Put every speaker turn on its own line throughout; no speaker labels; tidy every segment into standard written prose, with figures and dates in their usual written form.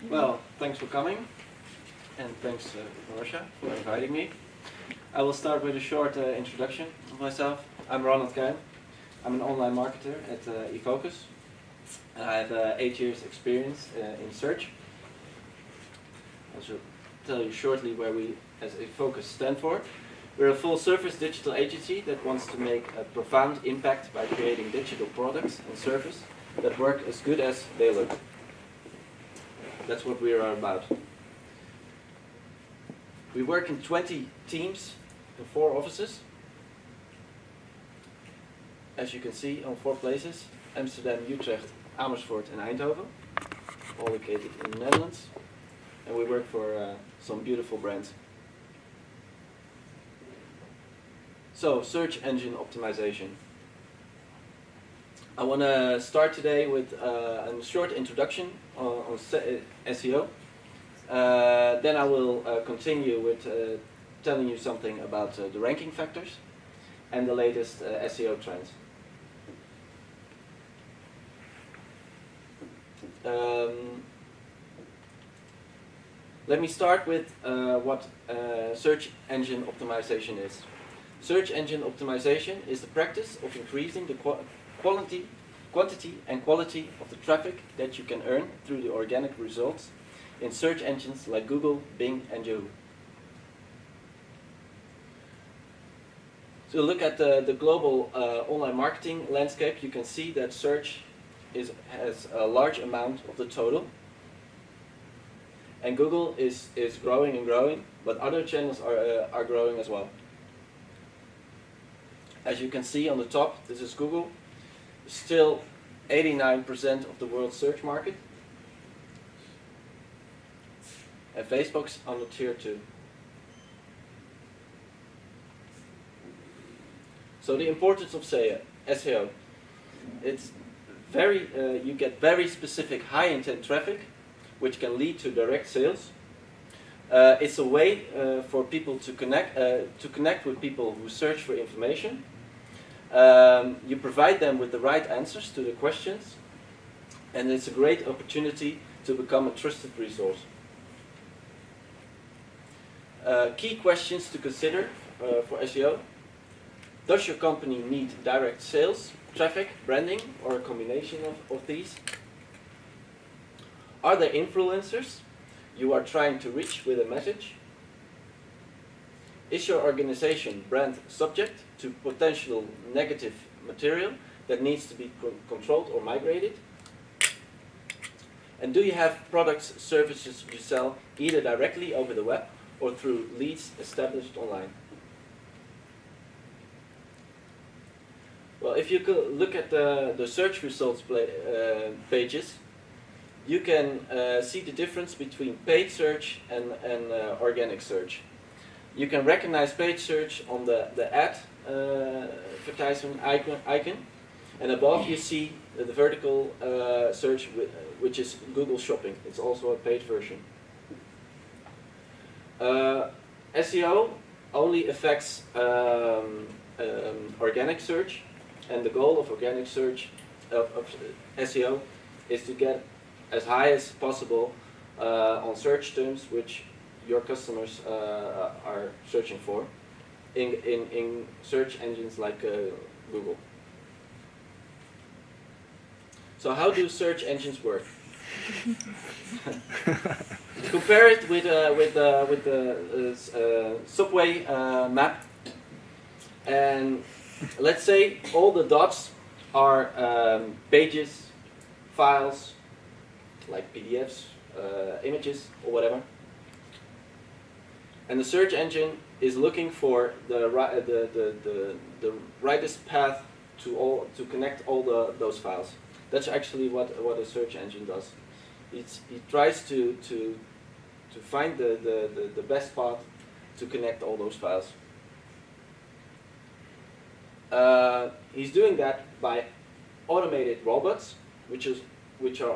Well, thanks for coming, and thanks, Marsha, for inviting me. I will start with a short introduction of myself. I'm Ronald Kuijn. I'm an online marketer at eFocus, and I have 8 years experience in search. I shall tell you shortly where we as eFocus stand for. We're a full-service digital agency that wants to make a profound impact by creating digital products and services that work as good as they look. That's what we are about. We work in 20 teams in 4 offices. As you can see, on 4 places: Amsterdam, Utrecht, Amersfoort and Eindhoven, all located in the Netherlands. And we work for some beautiful brands. So, search engine optimization. I want to start today with a short introduction on SEO. Then I will continue with telling you something about the ranking factors and the latest SEO trends. Let me start with what search engine optimization is. Search engine optimization is the practice of increasing the quantity and quality of the traffic that you can earn through the organic results in search engines like Google, Bing and Yahoo. So look at the global online marketing landscape. You can see that search has a large amount of the total. And Google is growing and growing, but other channels are growing as well. As you can see on the top, this is Google. Still 89% of the world's search market. And Facebook's on the tier 2. So the importance of SEO. It's very, you get very specific high intent traffic, which can lead to direct sales. It's a way for people to connect with people who search for information. You provide them with the right answers to the questions, and it's a great opportunity to become a trusted resource. Key questions to consider for SEO. Does your company need direct sales, traffic, branding, or a combination of these? Are there influencers you are trying to reach with a message? Is your organization brand subject to potential negative material that needs to be controlled or migrated? And do you have products, services you sell either directly over the web or through leads established online? Well, if you could look at the search results pages, you can see the difference between paid search and organic search. You can recognize paid search on the ad advertisement icon, and above you see the vertical search, which is Google Shopping. It's also a paid version. SEO only affects organic search, and the goal of organic search of SEO is to get as high as possible on search terms which your customers are searching for in search engines like Google. So how do search engines work? Compare it with the subway map, and let's say all the dots are pages, files, like PDFs, images, or whatever. And the search engine is looking for the rightest path to connect all those files. That's actually what a search engine does. It tries to find the best path to connect all those files. He's doing that by automated robots, which are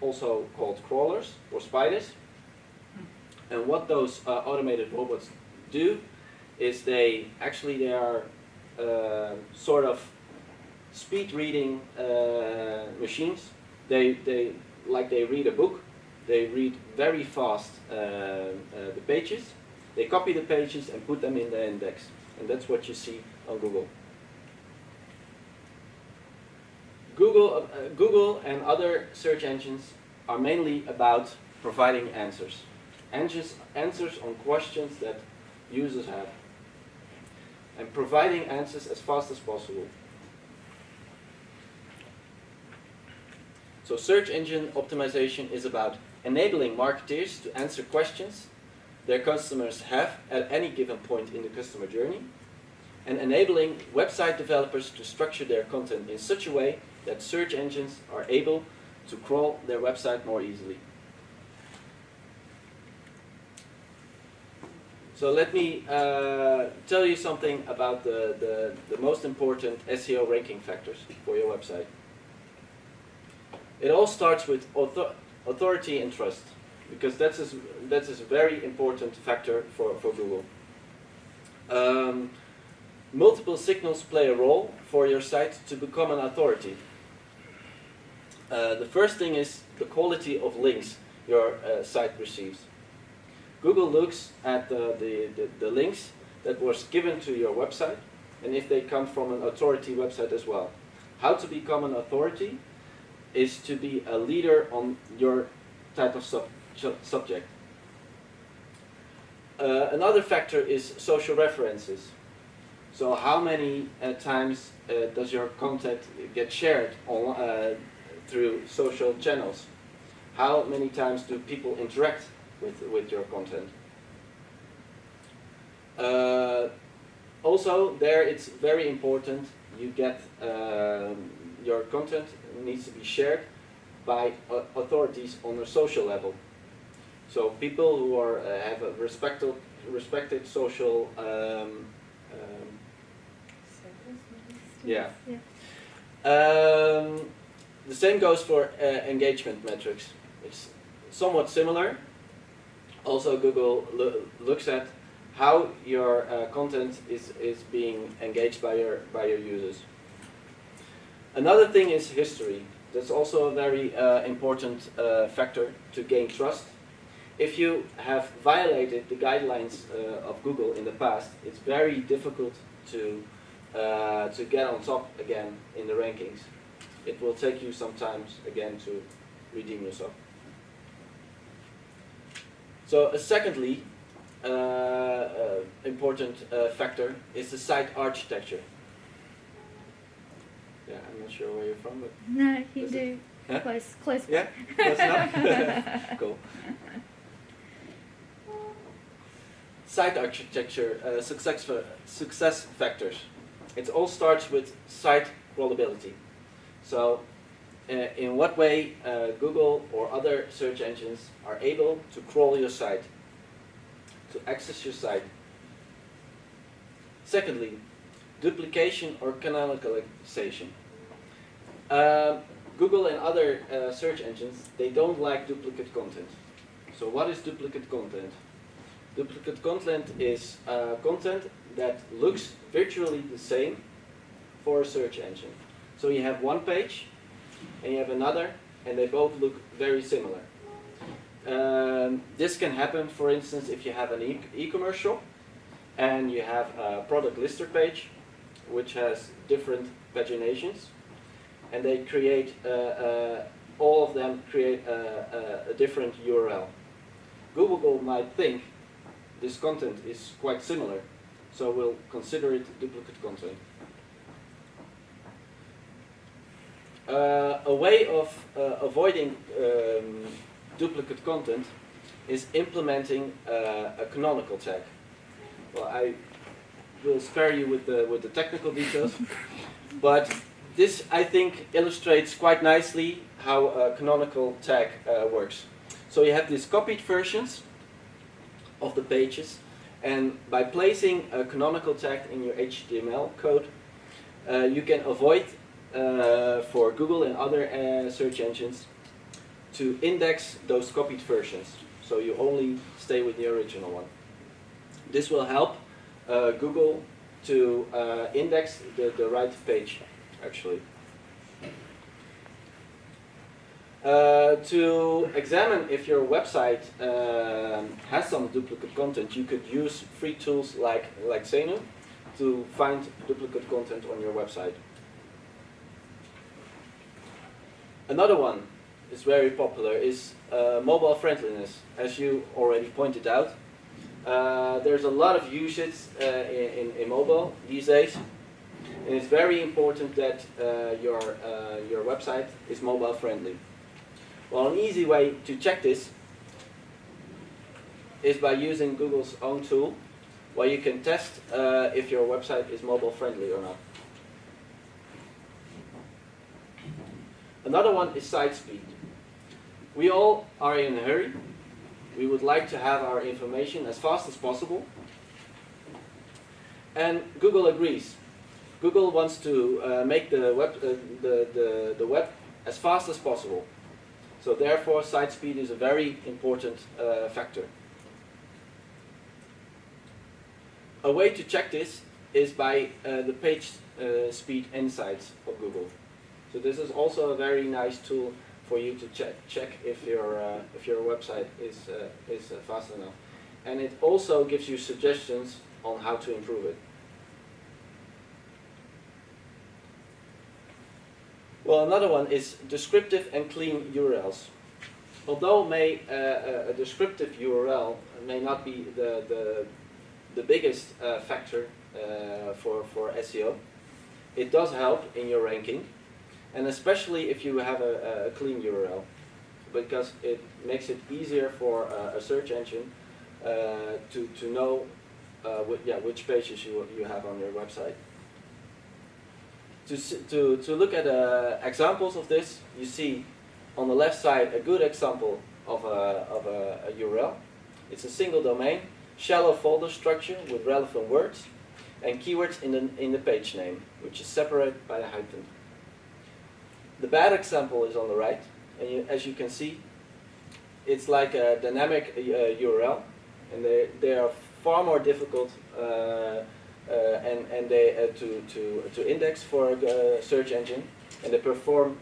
also called crawlers or spiders. And what those automated robots do is they are sort of speed reading machines. They read a book, They read very fast the pages. They copy the pages and put them in the index. And that's what you see on Google. Google and other search engines are mainly about providing answers. Answers on questions that users have. And providing answers as fast as possible. So search engine optimization is about enabling marketers to answer questions their customers have at any given point in the customer journey, and enabling website developers to structure their content in such a way that search engines are able to crawl their website more easily. So let me tell you something about the most important SEO ranking factors for your website. It all starts with authority and trust, because that is a very important factor for Google. Multiple signals play a role for your site to become an authority. The first thing is the quality of links your site receives. Google looks at the links that was given to your website, and if they come from an authority website as well. How to become an authority is to be a leader on your type of subject. Another factor is social references. So how many times does your content get shared on, through social channels? How many times do people interact with your content? Also, there it's very important you get your content needs to be shared by authorities on a social level. So people who are have a respected social yeah. The same goes for engagement metrics. It's somewhat similar. Also, Google looks at how your content is being engaged by your users. Another thing is history. That's also a very important factor to gain trust. If you have violated the guidelines of Google in the past, it's very difficult to get on top again in the rankings. It will take you some time again to redeem yourself. So secondly, important factor is the site architecture. Yeah, I'm not sure where you're from, but
no, you do. Huh? Close.
Yeah, close enough. Cool. Site architecture, success factors. It all starts with site crawlability. So, in what way Google or other search engines are able to crawl your site, to access your site. Secondly, duplication or cannibalization. Google and other search engines, they don't like duplicate content. So what is duplicate content? Duplicate content is content that looks virtually the same for a search engine. So you have one page and you have another, and they both look very similar. This can happen, for instance, if you have an e-commerce shop and you have a product lister page which has different paginations, and they create, all of them create a different URL. Google might think this content is quite similar, so we'll consider it duplicate content. A way of avoiding duplicate content is implementing a canonical tag. Well, I will spare you with the technical details, but this, I think, illustrates quite nicely how a canonical tag works. So you have these copied versions of the pages, and by placing a canonical tag in your HTML code, you can avoid for Google and other search engines to index those copied versions. So you only stay with the original one. This will help Google to index the right page, actually. To examine if your website has some duplicate content, you could use free tools like SEO to find duplicate content on your website. Another one is very popular is mobile friendliness. As you already pointed out, there's a lot of usage in mobile these days, and it's very important that your website is mobile friendly. Well, an easy way to check this is by using Google's own tool, where you can test if your website is mobile friendly or not. Another one is site speed. We all are in a hurry. We would like to have our information as fast as possible. And Google agrees. Google wants to make the web as fast as possible. So therefore, site speed is a very important factor. A way to check this is by the page speed insights of Google. So this is also a very nice tool for you to check if your website is fast enough, and it also gives you suggestions on how to improve it. Well, another one is descriptive and clean URLs. Although a descriptive URL may not be the biggest factor for SEO, it does help in your ranking, and especially if you have a clean URL, because it makes it easier for a search engine to know which pages you have on your website. To look at examples of this, you see on the left side a good example of a URL. It's a single domain, shallow folder structure with relevant words and keywords in the page name, which is separated by a hyphen. The bad example is on the right, and as you can see, it's like a dynamic URL, and they are far more difficult and they to index for a search engine, and they perform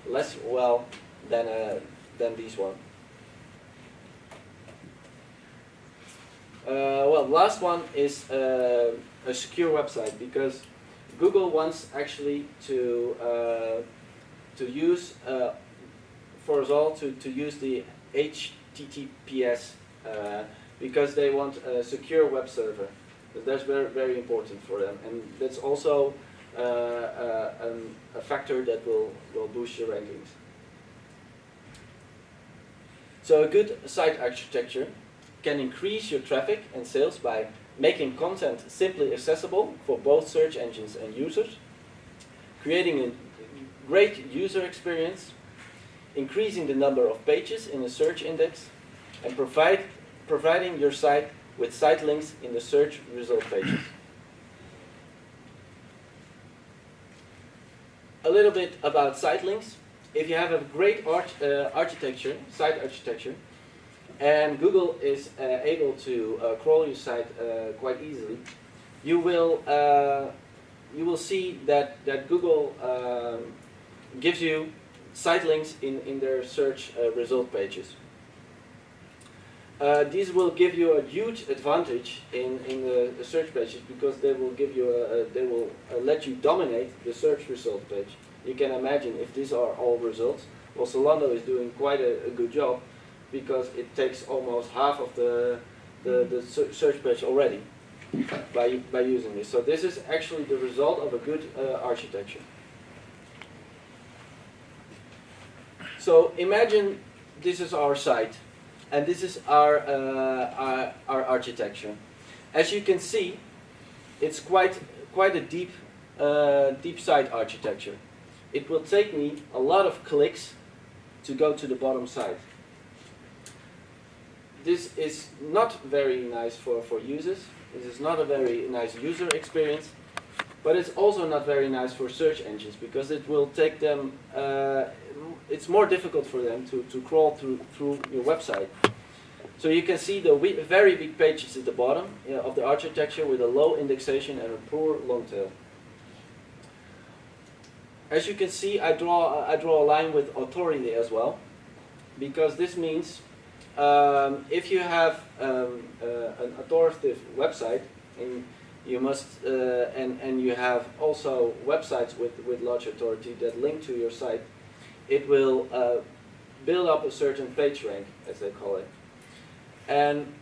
less well than these one. Well, the last one is a secure website, because Google wants actually to use for us all to use the HTTPS because they want a secure web server. That's very, very important for them, and that's also a factor that will boost your rankings. So a good site architecture can increase your traffic and sales by making content simply accessible for both search engines and users, creating a great user experience, increasing the number of pages in a search index, and providing your site with site links in the search result pages. A little bit about site links. If you have a great site architecture, and Google is able to crawl your site quite easily, you will see that Google gives you site links in their search result pages. These will give you a huge advantage in the search pages, because they will give you let you dominate the search result page. You can imagine if these are all results. Well, Zalando is doing quite a good job, because it takes almost half of the search page already by using this. So this is actually the result of a good architecture. So imagine this is our site, and this is our architecture. As you can see, it's quite a deep site architecture. It will take me a lot of clicks to go to the bottom side. This is not very nice for users. This is not a very nice user experience, but it's also not very nice for search engines, because it will take them, it's more difficult for them to crawl through your website. So you can see the very big pages at the bottom of the architecture with a low indexation and a poor long tail. as you can see, I draw a line with authority as well, because this means if you have an authoritative website, and you must and you have also websites with large authority that link to your site, it will build up a certain page rank, as they call it, and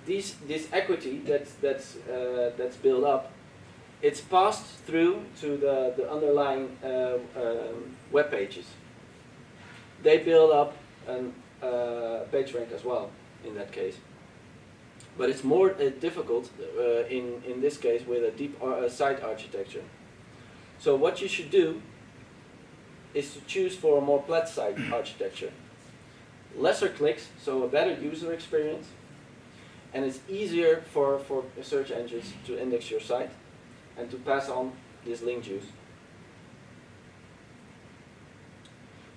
this equity that's built up, it's passed through to the underlying web pages. They build up a page rank as well in that case. But it's more difficult in this case with a deep site architecture. So what you should do is to choose for a more flat site architecture. Lesser clicks, so a better user experience, and it's easier for search engines to index your site and to pass on this link juice.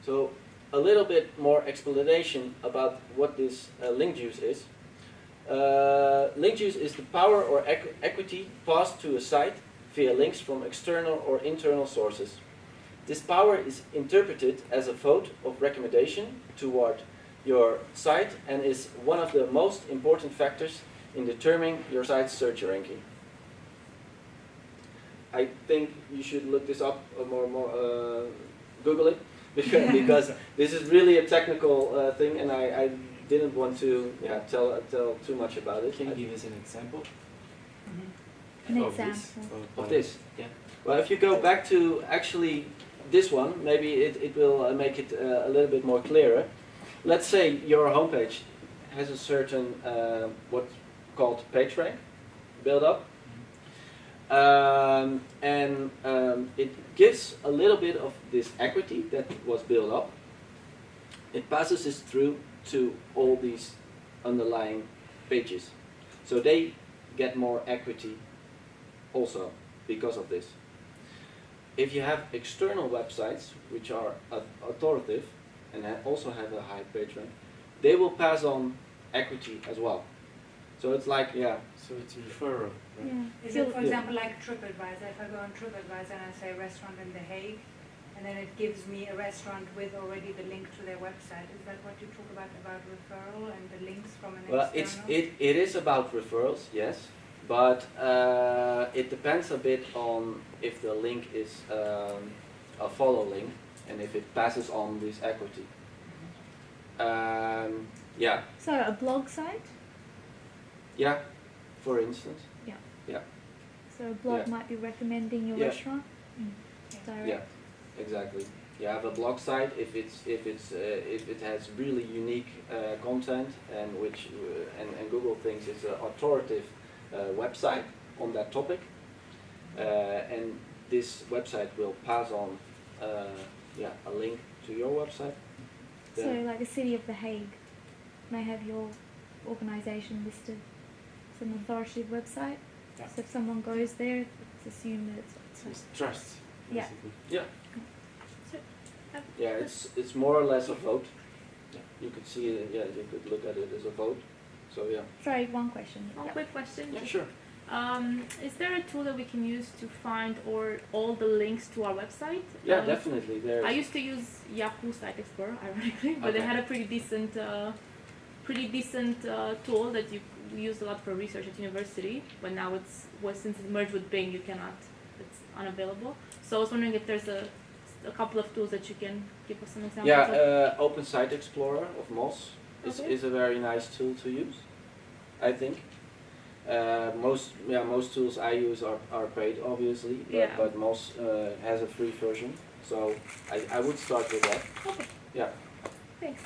So a little bit more explanation about what this link juice is. Link juice is the power or equity passed to a site via links from external or internal sources. This power is interpreted as a vote of recommendation toward your site and is one of the most important factors in determining your site's search ranking. I think you should look this up Google it, because this is really a technical thing, and I didn't want to tell too much about it.
Can you give us an example?
An
of
example.
Of this? Yeah. Well, if you go back to actually this one, maybe it will make it a little bit more clearer. Let's say your homepage has a certain what's called page rank build up, and it gives a little bit of this equity that was built up. It passes this through to all these underlying pages, so they get more equity also because of this. If you have external websites which are authoritative and also have a high page rank, they will pass on equity as well. So it's like,
So it's a referral. Right?
Yeah.
Is it, for example, like TripAdvisor? If I go on TripAdvisor and I say restaurant in The Hague, and then it gives me a restaurant with already the link to their website, is that what you talk about referral and the links from an
well,
external?
it is about referrals, yes, but it depends a bit on if the link is a follow link and if it passes on this equity. Yeah.
So a blog site?
Yeah, for instance.
Yeah.
Yeah.
So a blog
Yeah.
might be recommending your
Yeah.
restaurant? Direct.
Yeah, exactly. You have a blog site if it has really unique content and which and Google thinks it's an authoritative website on that topic, and this website will pass on a link to your website.
So like the City of The Hague may have your organisation listed as an authoritative website.
Yeah.
So if someone goes there, it's assumed that it's
It's trust,
Yeah.
basically.
Yeah.
So,
Yeah, it's more or less a vote.
Yeah.
You could see it, you could look at it as a vote. So yeah.
sorry, one question.
One quick question.
Yeah, sure.
Is there a tool that we can use to find all the links to our website?
Yeah, definitely. There's
I used to use Yahoo Site Explorer, ironically, but they
Okay.
had a pretty decent tool that we used a lot for research at university. But now since it merged with Bing, it's unavailable. So I was wondering if there's a couple of tools that you can give us some examples of.
Yeah, Open Site Explorer of Moz
Okay.
is a very nice tool to use, I think. Most tools I use are paid, obviously,
Yeah.
but Moz has a free version, so I would start with that.
Okay.
Yeah.
Thanks.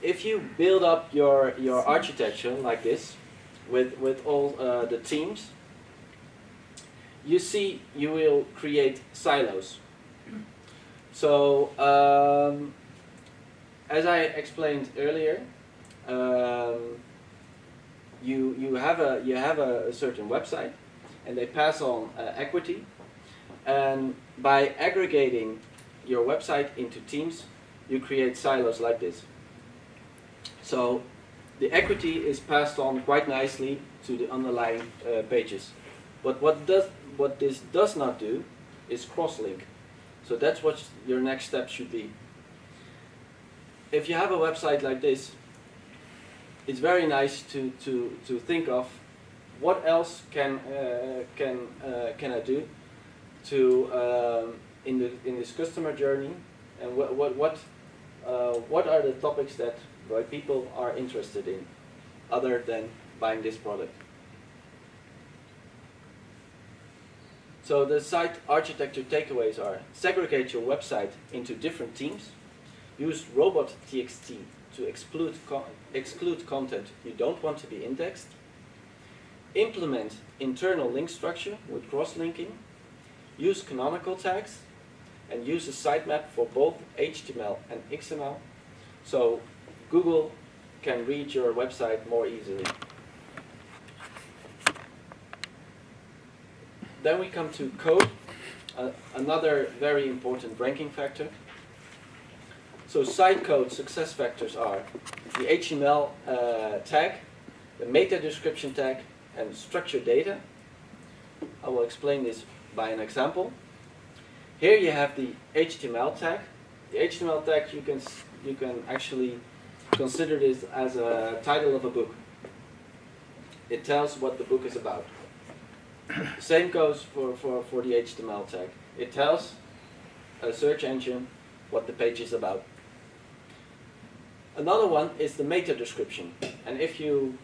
If you build up your architecture like this, with all the themes, you will create silos. So as I explained earlier, you have a certain website, and they pass on equity, and by aggregating your website into teams, you create silos like this. So the equity is passed on quite nicely to the underlying pages. But what this does not do is cross-link. So that's what your next step should be. If you have a website like this, it's very nice to think of what else can I do to in this customer journey, and what are the topics that people are interested in other than buying this product. So the site architecture takeaways are: segregate your website into different themes, use robot.txt to exclude content you don't want to be indexed, implement internal link structure with cross-linking, use canonical tags, and use a sitemap for both HTML and XML, so Google can read your website more easily. Then we come to code, another very important ranking factor. So site code success factors are the HTML tag, the meta description tag, and structured data. I will explain this by an example. Here you have the HTML tag. The HTML tag you can actually consider this as a title of a book. It tells what the book is about. The same goes for the HTML tag. It tells a search engine what the page is about. Another one is the meta description. And if you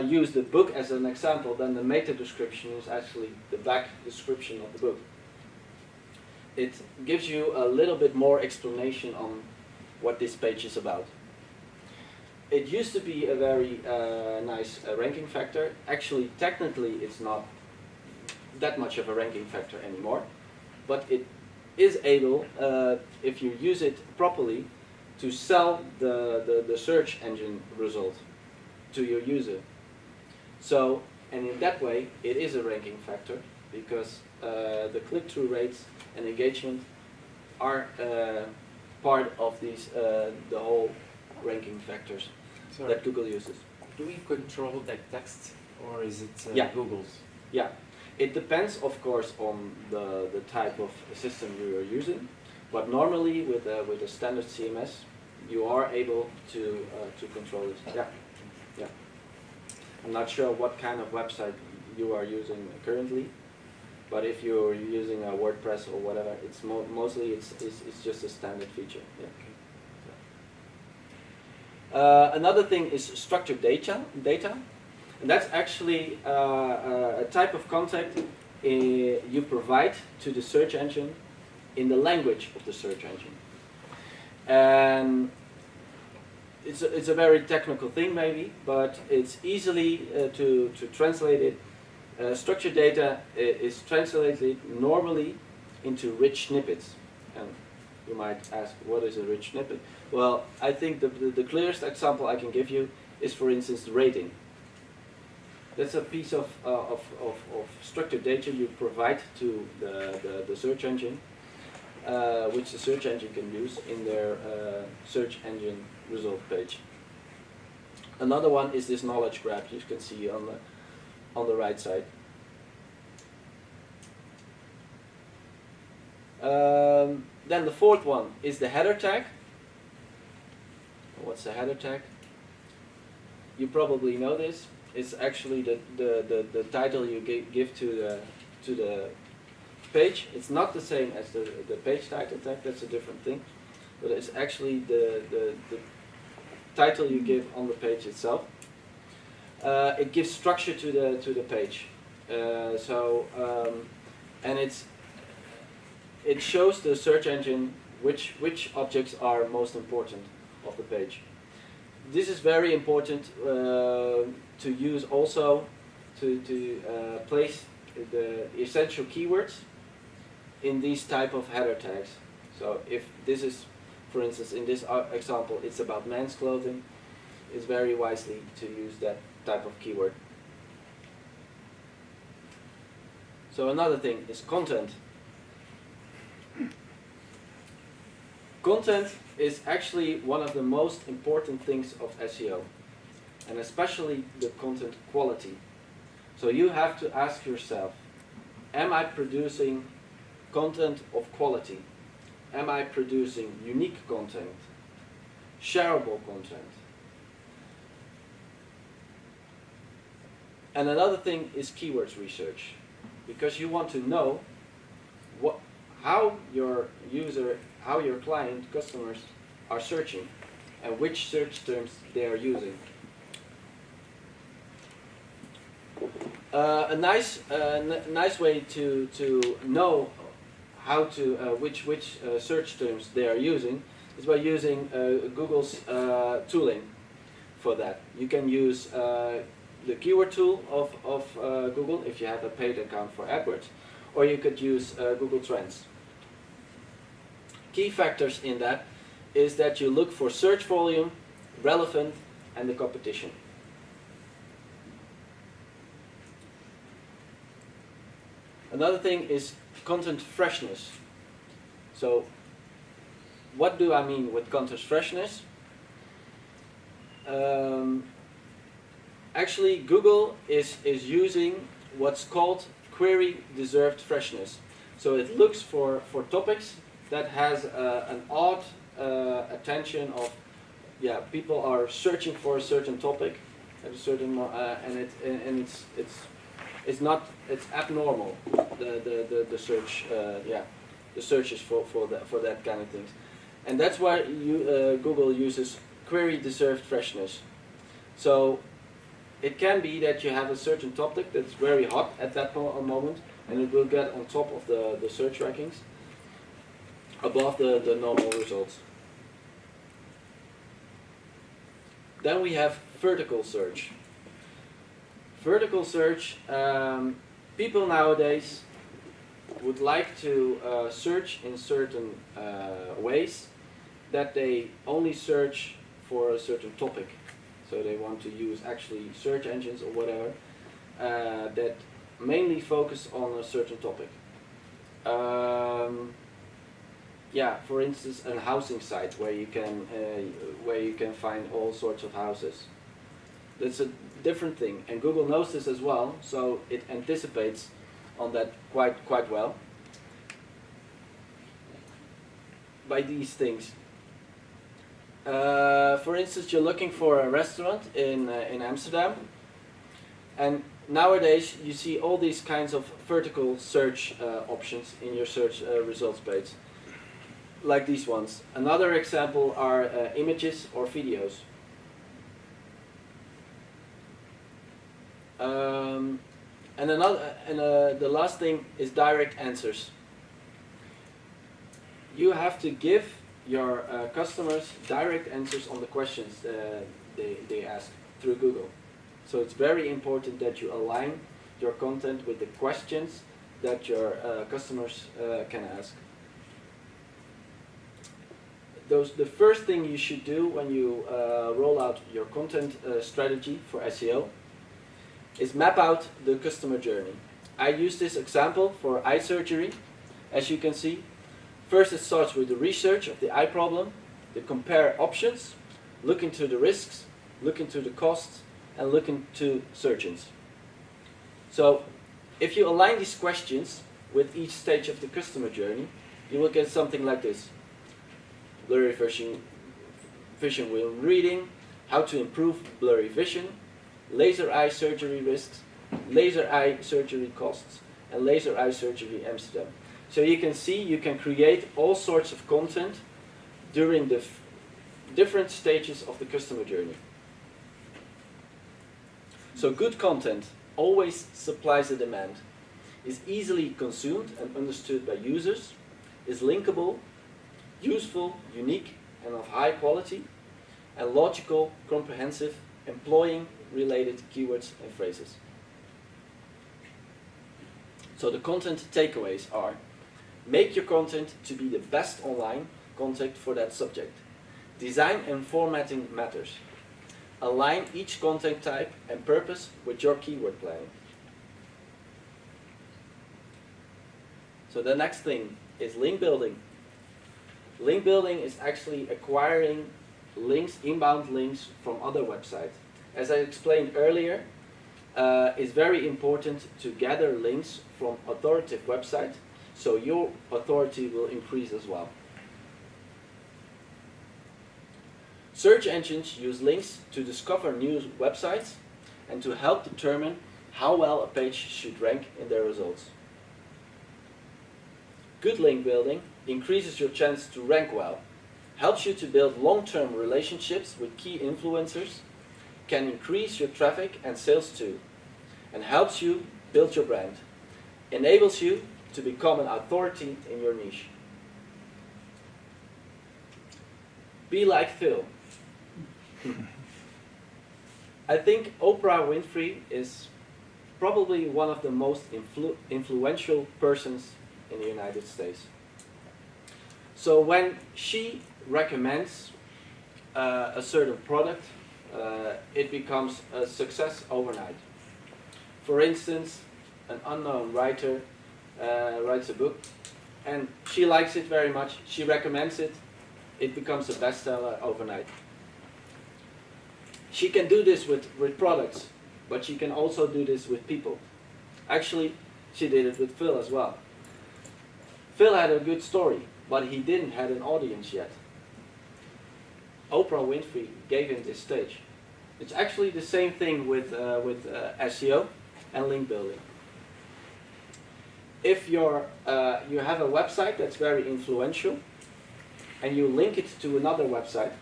use the book as an example, then the meta description is actually the back description of the book. It gives you a little bit more explanation on what this page is about. It used to be a very nice ranking factor. Actually, technically, it's not that much of a ranking factor anymore, but it is able, if you use it properly, to sell the search engine result to your user. So, and in that way, it is a ranking factor, because the click-through rates and engagement are part of these the whole ranking factors that Google uses.
Do we control that text, or is it
Yeah.
Google's?
Yeah, it depends, of course, on the type of system you are using, but normally with a standard CMS, you are able to control it. Yeah, yeah. I'm not sure what kind of website you are using currently, but if you're using a WordPress or whatever, it's mostly it's just a standard feature. Yeah. Another thing is structured data, and that's actually a type of content you provide to the search engine in the language of the search engine. And it's a very technical thing maybe, but it's easily to translate it. Structured data is translated normally into rich snippets. And you might ask, what is a rich snippet? Well, I think the clearest example I can give you is, for instance, the rating. That's a piece of structured data you provide to the search engine, which the search engine can use in their search engine result page. Another one is this knowledge graph you can see on the right side. Then the fourth one is the header tag. What's the header tag? You probably know this. It's actually the title you give to the page. It's not the same as the page title tag. That's a different thing. But it's actually the title you give on the page itself. It gives structure to the page. And it shows the search engine which objects are most important of the page. This is very important to use also to place the essential keywords in these type of header tags. So if this is, for instance, in this example, it's about men's clothing, it's very wisely to use that type of keyword. So another thing is content. Content is actually one of the most important things of SEO. and especially the content quality. So you have to ask yourself, am I producing content of quality? Am I producing unique content? Shareable content? And another thing is keywords research, because you want to know how your client, customers are searching and which search terms they are using. A nice way to know how to which search terms they are using is by using Google's tooling for that. You can use the keyword tool of Google if you have a paid account for AdWords, or you could use Google Trends. Key factors in that is that you look for search volume, relevant, and the competition. Another thing is content freshness. So what do I mean with content freshness? Actually, Google is using what's called query deserved freshness. So it looks for topics that has an odd attention of, people are searching for a certain topic at a certain it's abnormal, the search the searches for that kind of things, and that's why Google uses query deserved freshness. So it can be that you have a certain topic that's very hot at that moment, and it will get on top of the search rankings, above the normal results. Then we have vertical search. Vertical search, people nowadays would like to search in certain ways, that they only search for a certain topic. So they want to use actually search engines or whatever that mainly focus on a certain topic. For instance, a housing site where you can find all sorts of houses. That's a different thing, and Google knows this as well, so it anticipates on that quite well by these things. For instance, you're looking for a restaurant in Amsterdam, and nowadays you see all these kinds of vertical search options in your search results page, like these ones. Another example are images or videos. The last thing is direct answers. You have to give your customers direct answers on the questions they ask through Google. So it's very important that you align your content with the questions that your customers can ask. The first thing you should do when you roll out your content strategy for SEO is map out the customer journey. I use this example for eye surgery. As you can see, first it starts with the research of the eye problem, they compare options, look into the risks, look into the costs, and look into surgeons. So if you align these questions with each stage of the customer journey, you will get something like this. Blurry vision when reading, how to improve blurry vision, laser eye surgery risks, laser eye surgery costs, and laser eye surgery Amsterdam. So you can see you can create all sorts of content during the different stages of the customer journey. So good content always supplies a demand, is easily consumed and understood by users, is linkable, useful, unique, and of high quality, and logical, comprehensive, employing related keywords and phrases. So the content takeaways are: make your content to be the best online content for that subject. Design and formatting matters. Align each content type and purpose with your keyword planning. So the next thing is link building. Link building is actually acquiring links, inbound links from other websites. As I explained earlier, it's very important to gather links from authoritative websites, so your authority will increase as well. Search engines use links to discover new websites and to help determine how well a page should rank in their results. Good link building increases your chance to rank well, helps you to build long-term relationships with key influencers, can increase your traffic and sales too, and helps you build your brand, enables you to become an authority in your niche. Be like Phil. I think Oprah Winfrey is probably one of the most influential persons in the United States. So when she recommends a certain product, it becomes a success overnight. For instance, an unknown writer writes a book and she likes it very much, she recommends it, it becomes a bestseller overnight. She can do this with products, but she can also do this with people. Actually, she did it with Phil as well. Phil had a good story, but he didn't have an audience yet. Oprah Winfrey gave him this stage. It's actually the same thing with SEO and link building. If you have a website that's very influential and you link it to another website,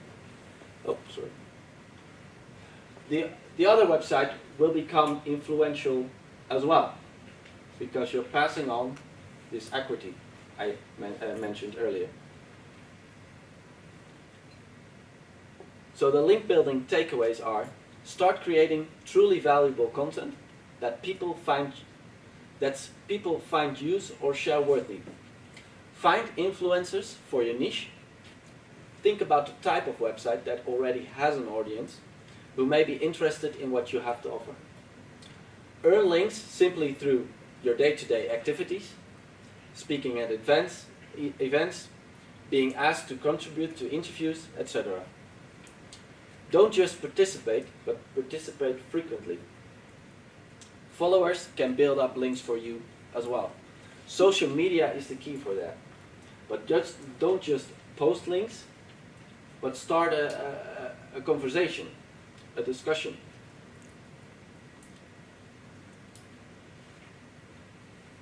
the other website will become influential as well because you're passing on this equity I mentioned earlier. So the link building takeaways are: start creating truly valuable content that people find use or share worthy. Find influencers for your niche. Think about the type of website that already has an audience who may be interested in what you have to offer. Earn links simply through your day-to-day activities, speaking at events, being asked to contribute to interviews, etc. Don't just participate, but participate frequently. Followers can build up links for you as well. Social media is the key for that. But don't just post links, but start a conversation, a discussion.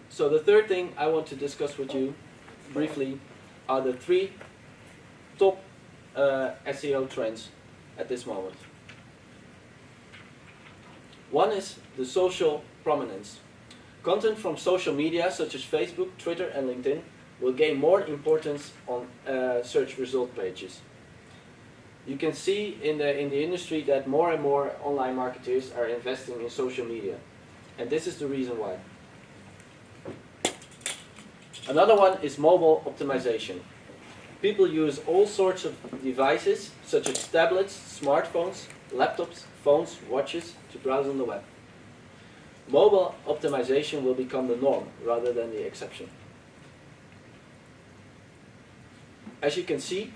So the third thing I want to discuss with you briefly are the 3 top SEO trends at this moment. One is the social prominence. Content from social media such as Facebook, Twitter and LinkedIn will gain more importance on search result pages. You can see in the industry that more and more online marketers are investing in social media. And this is the reason why. Another one is mobile optimization. People use all sorts of devices such as tablets, smartphones, laptops, phones, watches to browse on the web. Mobile optimization will become the norm rather than the exception. As you can see,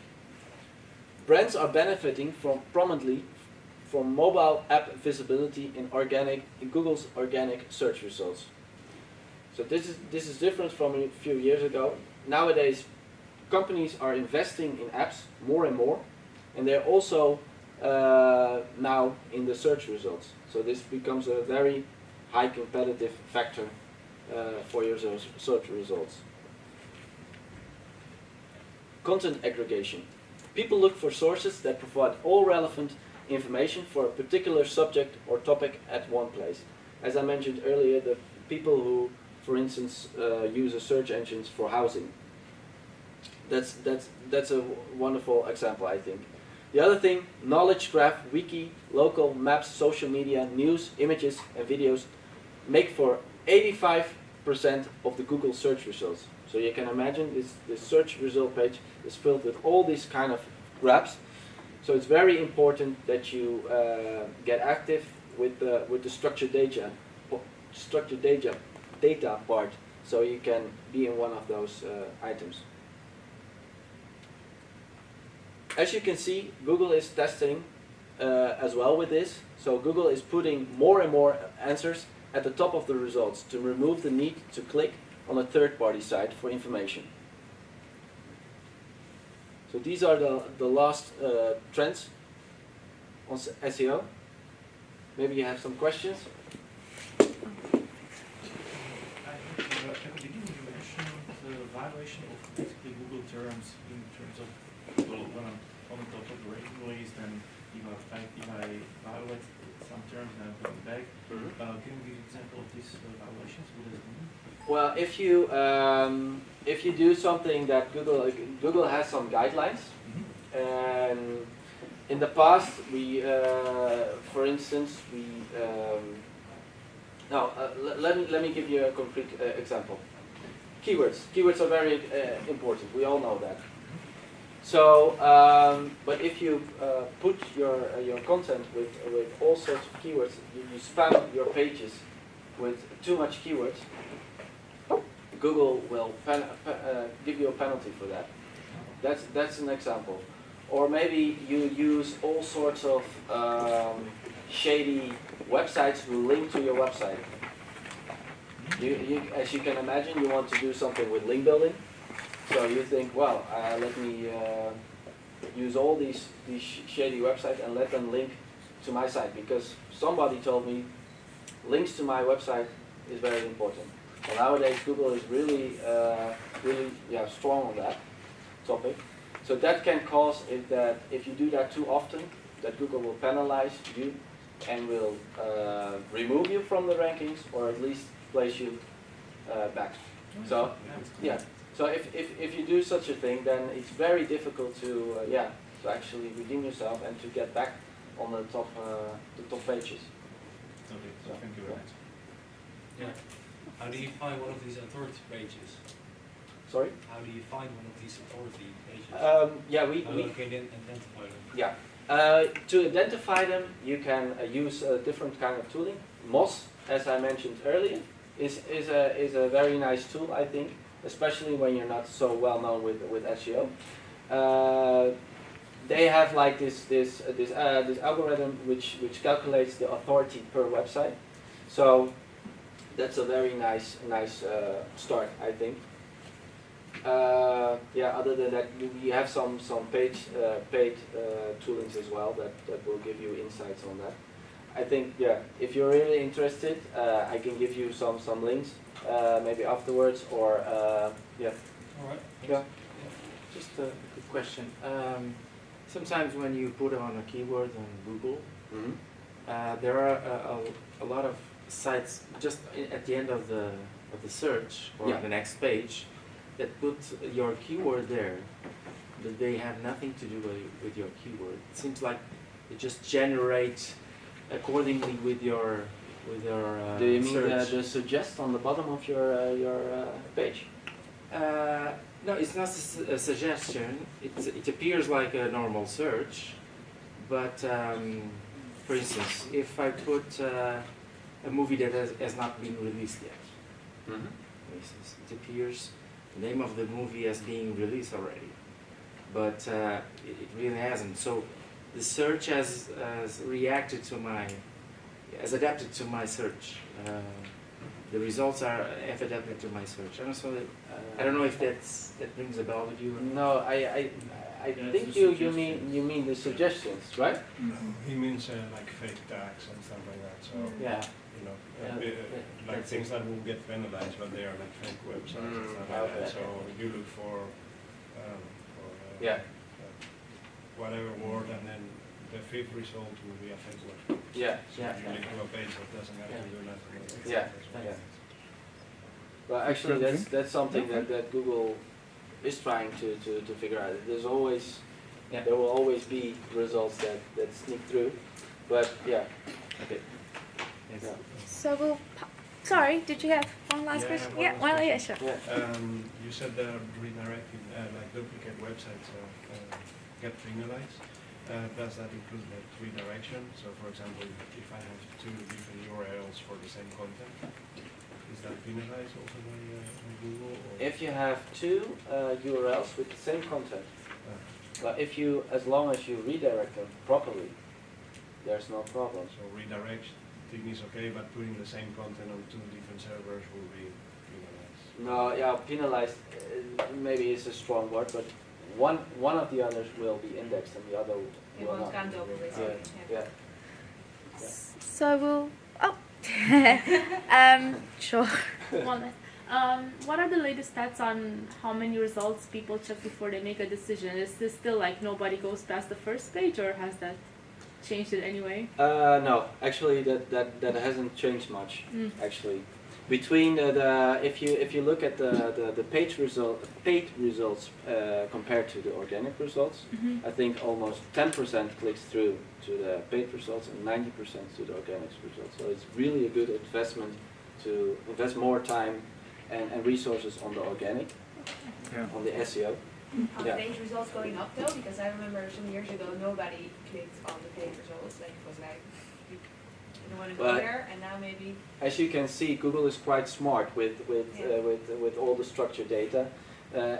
brands are benefiting prominently from mobile app visibility in Google's organic search results. So this is different from a few years ago. Nowadays, companies are investing in apps more and more, and they're also now in the search results. So this becomes a very high competitive factor for your search results. Content aggregation. People look for sources that provide all relevant information for a particular subject or topic at one place. As I mentioned earlier, the people who, for instance, use search engines for housing. That's a wonderful example, I think. The other thing, knowledge graph, wiki, local maps, social media, news, images, and videos make for 85% of the Google search results. So you can imagine this search result page is filled with all these kind of graphs. So it's very important that you get active with the structured data part, so you can be in one of those items. As you can see, Google is testing as well with this. So Google is putting more and more answers at the top of the results to remove the need to click on a third-party site for information. So these are the last trends on SEO. Maybe you have some questions?
At the beginning you mentioned the violation of basically Google terms in terms of, well, when I'm on the top of the ranking list and if I violate some terms and I'm going back, can you give an example of these violations? What does it mean?
Well, if you do something that Google has some guidelines, and in the past we, for instance, let me give you a concrete example. Keywords are very important. We all know that. So, but if you put your content with all sorts of keywords, you spam your pages with too much keywords, Google will give you a penalty for that. That's an example. Or maybe you use all sorts of shady websites who link to your website. As you can imagine, you want to do something with link building. So you think, well, let me use all these shady websites and let them link to my site, because somebody told me links to my website is very important. Well, nowadays Google is really strong on that topic. So that can cause if you do that too often, that Google will penalize you and will remove you from the rankings, or at least place you back. So yeah. So if you do such a thing, then it's very difficult to actually redeem yourself and to get back on the top pages.
Okay, so thank you very much.
Yeah. How do you find one of these authority pages?
Sorry?
How do you find one of these authority pages?
How
we can identify them.
Yeah. To identify them, you can use a different kind of tooling. Moz, as I mentioned earlier, is a very nice tool, I think, especially when you're not so well known with SEO. They have like this algorithm which calculates the authority per website. So that's a very nice start, I think. Other than that, we have some paid toolings as well that will give you insights on that. I think, if you're really interested, I can give you some links, maybe afterwards, or
All right.
Yeah.
Just a quick question. Sometimes when you put on a keyword on Google, there are a lot of sites just at the end of the search or the next page that put your keyword there, but they have nothing to do with your keyword. It seems like it just generates accordingly with your
do you mean
search.
the suggest on the bottom of your page?
No, it's not a suggestion. It appears like a normal search, but for instance, if I put a movie that has not been released yet, for instance, it appears the name of the movie as being released already, but it really hasn't. So the search has reacted to has adapted to my search. The results have adapted to my search. I don't know if that rings a bell with you.
No, I think you mean the suggestions, right?
No, he means like fake tags and stuff like that. So you know, like things that will get penalized, but they are like fake websites and stuff like that. So you look for whatever word, and then the fifth result will be a fake word.
Yeah.
So you link to a page that doesn't actually do nothing.
Yeah. Well, actually, that's something that Google is trying to figure out. There will always be results that sneak through, but okay. Yeah.
So sorry, did you have one last question? Yeah, well, yeah, sure.
Yeah.
You said that redirecting, like duplicate websites get penalized. Does that include like redirection? So for example, if I have two different URLs for the same content, is that penalized also by Google? Or?
If you have two URLs with the same content, but as long as you redirect them properly, there's no problem.
So redirecting is okay, but putting the same content on two different servers will be penalized.
No, yeah, penalized maybe is a strong word, but one of the others will be indexed and the other
It
will
won't
not.
count over,
Yeah,
basically.
yeah.
So we'll. Oh. Sure.
One last. What are the latest stats on how many results people check before they make a decision? Is this still like nobody goes past the first page, or has that changed it anyway?
No, actually that hasn't changed much.
Mm.
Actually, between the if you look at the paid results compared to the organic results,
Mm-hmm.
I think almost 10% clicks through to the paid results and 90% to the organic results. So it's really a good investment to invest more time and resources on the organic, on the SEO.
Are
Yeah.
paid results going up though? Because I remember some years ago nobody clicked on the paid results. Like it was like you didn't want to go
Well,
there, and now maybe.
As you can see, Google is quite smart with all the structured data,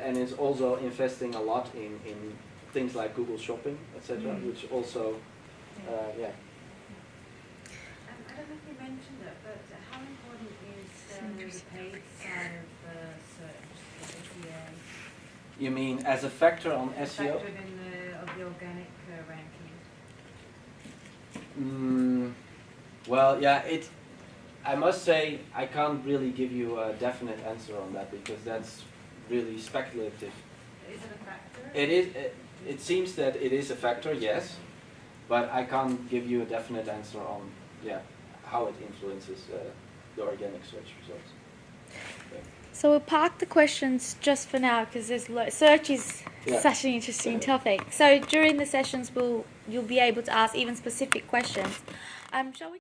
and is also investing a lot in things like Google Shopping, etc., which also, yeah.
I don't know if you mentioned it, but how important is the paid side of search, the SEO?
You mean as a factor on SEO?
Factored in the organic ranking?
Well, yeah, I must say I can't really give you a definite answer on that because that's really speculative.
Is it a factor?
It is. It seems that it is a factor, yes, but I can't give you a definite answer on how it influences the organic search results. Okay.
So we'll park the questions just for now because search is
Yeah.
such an interesting topic. So during the sessions, you'll be able to ask even specific questions. Shall we?